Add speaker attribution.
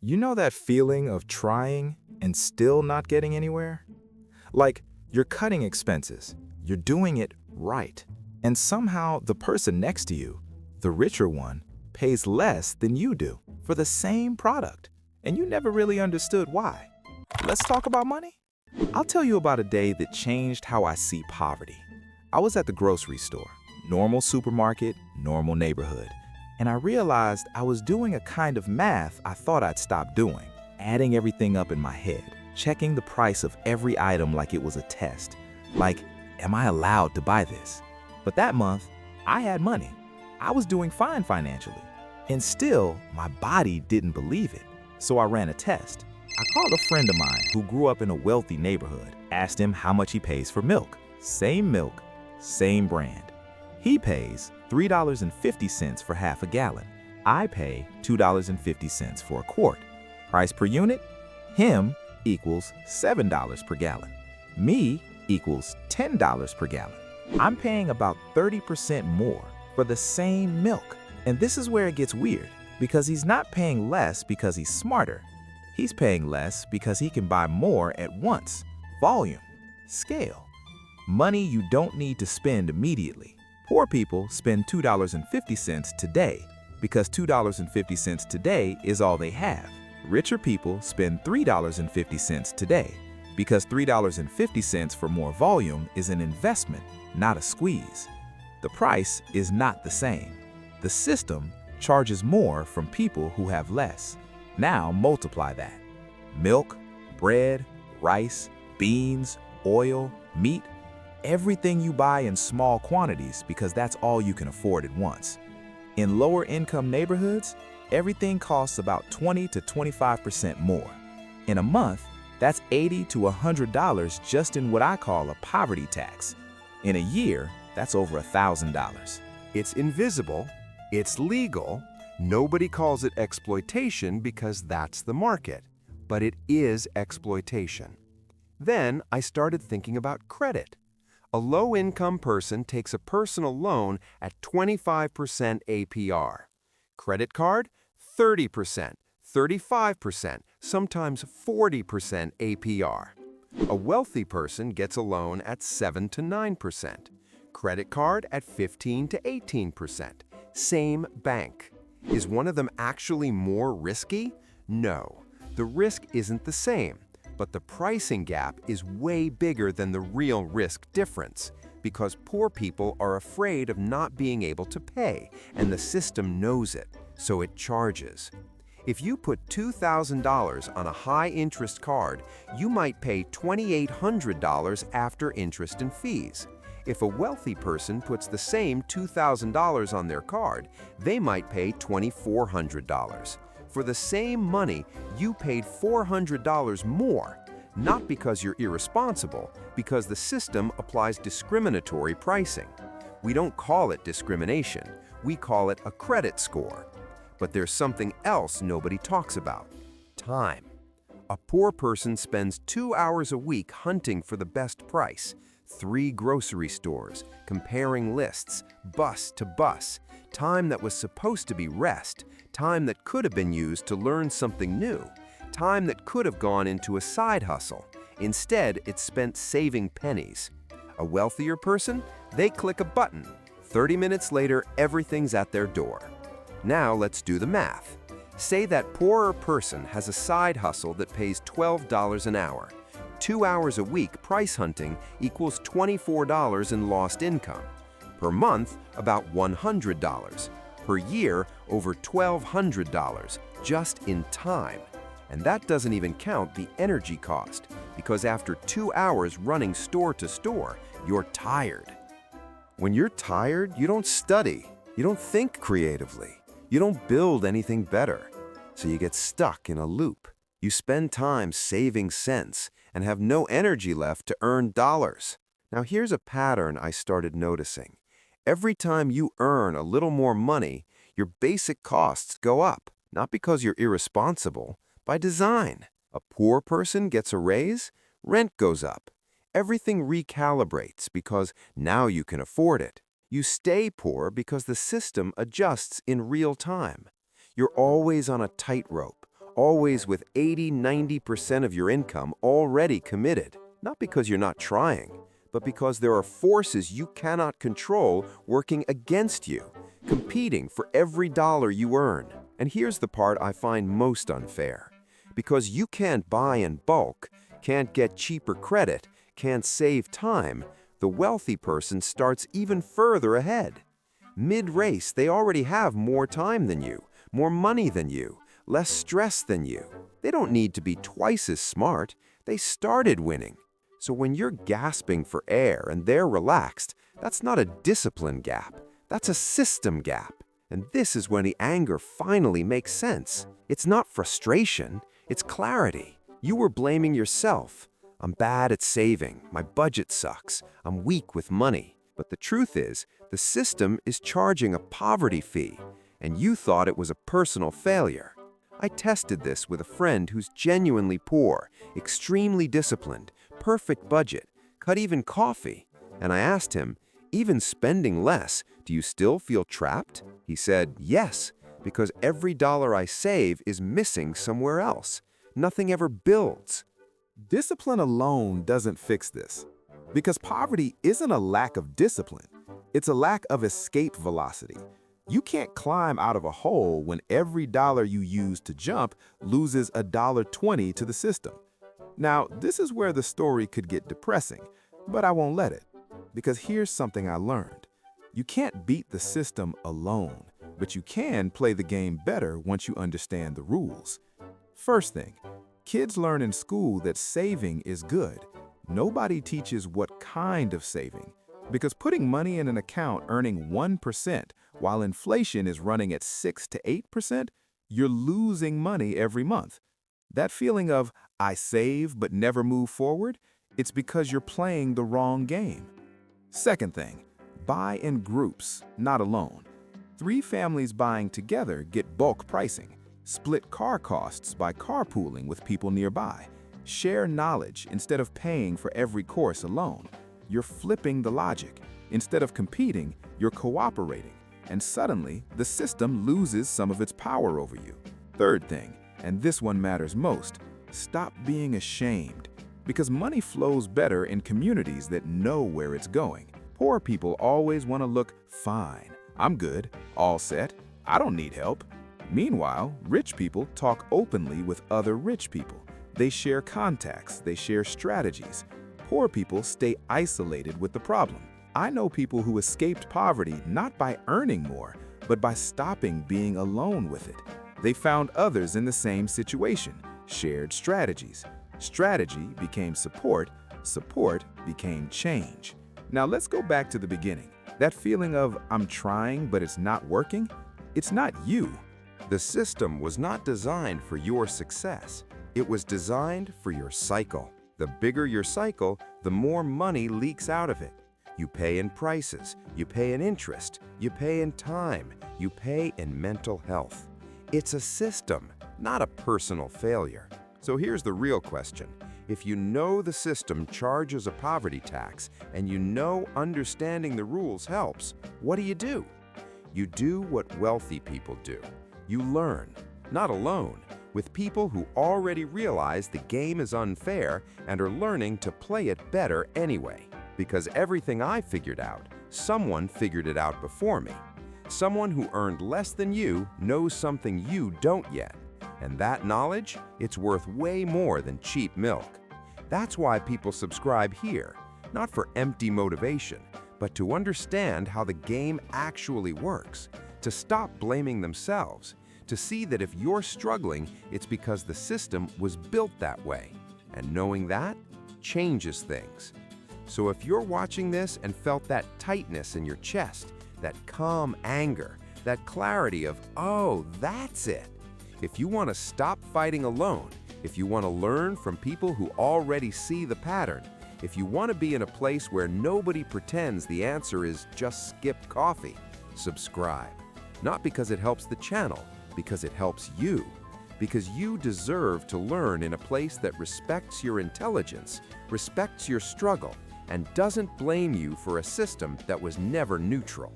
Speaker 1: You know that feeling of trying and still not getting anywhere? Like, you're cutting expenses, you're doing it right, and somehow the person next to you, the richer one, pays less than you do for the same product, and you never really understood why. Let's talk about money? I'll tell you about a day that changed how I see poverty. I was at the grocery store, normal supermarket, normal neighborhood, and I realized I was doing a kind of math I thought I'd stop doing, adding everything up in my head, checking the price of every item like it was a test. Like, am I allowed to buy this? But that month, I had money. I was doing fine financially. And still, my body didn't believe it. So I ran a test. I called a friend of mine who grew up in a wealthy neighborhood, asked him how much he pays for milk. Same milk, same brand. He pays $3.50 for half a gallon. I pay $2.50 for a quart. Price per unit? Him equals $7 per gallon. Me equals $10 per gallon. I'm paying about 30% more for the same milk. And this is where it gets weird, because he's not paying less because he's smarter. He's paying less because he can buy more at once. Volume, scale. Money you don't need to spend immediately. Poor people spend $2.50 today because $2.50 today is all they have. Richer people spend $3.50 today because $3.50 for more volume is an investment, not a squeeze. The price is not the same. The system charges more from people who have less. Now multiply that. Milk, bread, rice, beans, oil, meat, everything you buy in small quantities because that's all you can afford at once. In lower income neighborhoods, everything costs about 20 to 25% more. In a month, that's $80 to $100 just in what I call a poverty tax. In a year, that's over $1,000.
Speaker 2: It's invisible, it's legal, nobody calls it exploitation because that's the market, but it is exploitation. Then I started thinking about credit. A low-income person takes a personal loan at 25% APR. Credit card, 30%, 35%, sometimes 40% APR. A wealthy person gets a loan at 7 to 9%. Credit card at 15 to 18%. Same bank. Is one of them actually more risky? No. The risk isn't the same, but the pricing gap is way bigger than the real risk difference because poor people are afraid of not being able to pay, and the system knows it, so it charges. If you put $2,000 on a high-interest card, you might pay $2,800 after interest and fees. If a wealthy person puts the same $2,000 on their card, they might pay $2,400. For the same money, you paid $400 more, not because you're irresponsible, because the system applies discriminatory pricing. We don't call it discrimination, we call it a credit score. But there's something else nobody talks about: time. A poor person spends 2 hours a week hunting for the best price, 3 grocery stores, comparing lists, bus to bus, time that was supposed to be rest, time that could have been used to learn something new, time that could have gone into a side hustle. Instead, it's spent saving pennies. A wealthier person? They click a button. 30 minutes later, everything's at their door. Now let's do the math. Say that poorer person has a side hustle that pays $12 an hour. 2 hours a week price hunting equals $24 in lost income. Per month, about $100. Per year, over $1,200, just in time. And that doesn't even count the energy cost, because after 2 hours running store to store, you're tired. When you're tired, you don't study, you don't think creatively, you don't build anything better. So you get stuck in a loop. You spend time saving cents and have no energy left to earn dollars. Now here's a pattern I started noticing. Every time you earn a little more money, your basic costs go up, not because you're irresponsible, by design. A poor person gets a raise, rent goes up. Everything recalibrates because now you can afford it. You stay poor because the system adjusts in real time. You're always on a tightrope, always with 80–90% of your income already committed, not because you're not trying, but because there are forces you cannot control working against you, competing for every dollar you earn. And here's the part I find most unfair. Because you can't buy in bulk, can't get cheaper credit, can't save time, the wealthy person starts even further ahead. Mid-race, they already have more time than you, more money than you, less stress than you. They don't need to be twice as smart. They started winning. So when you're gasping for air and they're relaxed, that's not a discipline gap. That's a system gap. And this is when the anger finally makes sense. It's not frustration, it's clarity. You were blaming yourself. I'm bad at saving. My budget sucks. I'm weak with money. But the truth is, the system is charging a poverty fee, and you thought it was a personal failure. I tested this with a friend who's genuinely poor, extremely disciplined, perfect budget, cut even coffee. And I asked him, even spending less, do you still feel trapped? He said, yes, because every dollar I save is missing somewhere else. Nothing ever builds.
Speaker 1: Discipline alone doesn't fix this, because poverty isn't a lack of discipline. It's a lack of escape velocity. You can't climb out of a hole when every dollar you use to jump loses $1.20 to the system. Now, this is where the story could get depressing, but I won't let it, because here's something I learned. You can't beat the system alone, but you can play the game better once you understand the rules. First thing, kids learn in school that saving is good. Nobody teaches what kind of saving, because putting money in an account earning 1% while inflation is running at 6 to 8%, you're losing money every month. That feeling of, I save but never move forward, it's because you're playing the wrong game. Second thing, buy in groups, not alone. 3 families buying together get bulk pricing. Split car costs by carpooling with people nearby. Share knowledge instead of paying for every course alone. You're flipping the logic. Instead of competing, you're cooperating. And suddenly, the system loses some of its power over you. Third thing, and this one matters most, stop being ashamed. Because money flows better in communities that know where it's going. Poor people always want to look fine. I'm good, all set, I don't need help. Meanwhile, rich people talk openly with other rich people. They share contacts, they share strategies. Poor people stay isolated with the problem. I know people who escaped poverty not by earning more, but by stopping being alone with it. They found others in the same situation, shared strategies. Strategy became support, support became change. Now let's go back to the beginning. That feeling of, I'm trying but it's not working, it's not you.
Speaker 2: The system was not designed for your success. It was designed for your cycle. The bigger your cycle, the more money leaks out of it. You pay in prices, you pay in interest, you pay in time, you pay in mental health. It's a system, not a personal failure. So here's the real question. If you know the system charges a poverty tax and you know understanding the rules helps, what do? You do what wealthy people do. You learn, not alone, with people who already realize the game is unfair and are learning to play it better anyway. Because everything I figured out, someone figured it out before me. Someone who earned less than you knows something you don't yet. And that knowledge, it's worth way more than cheap milk. That's why people subscribe here, not for empty motivation, but to understand how the game actually works, to stop blaming themselves, to see that if you're struggling, it's because the system was built that way. And knowing that changes things. So if you're watching this and felt that tightness in your chest, that calm anger, that clarity of, oh, that's it. If you want to stop fighting alone, if you want to learn from people who already see the pattern, if you want to be in a place where nobody pretends the answer is just skip coffee, subscribe. Not because it helps the channel, because it helps you. Because you deserve to learn in a place that respects your intelligence, respects your struggle, and doesn't blame you for a system that was never neutral.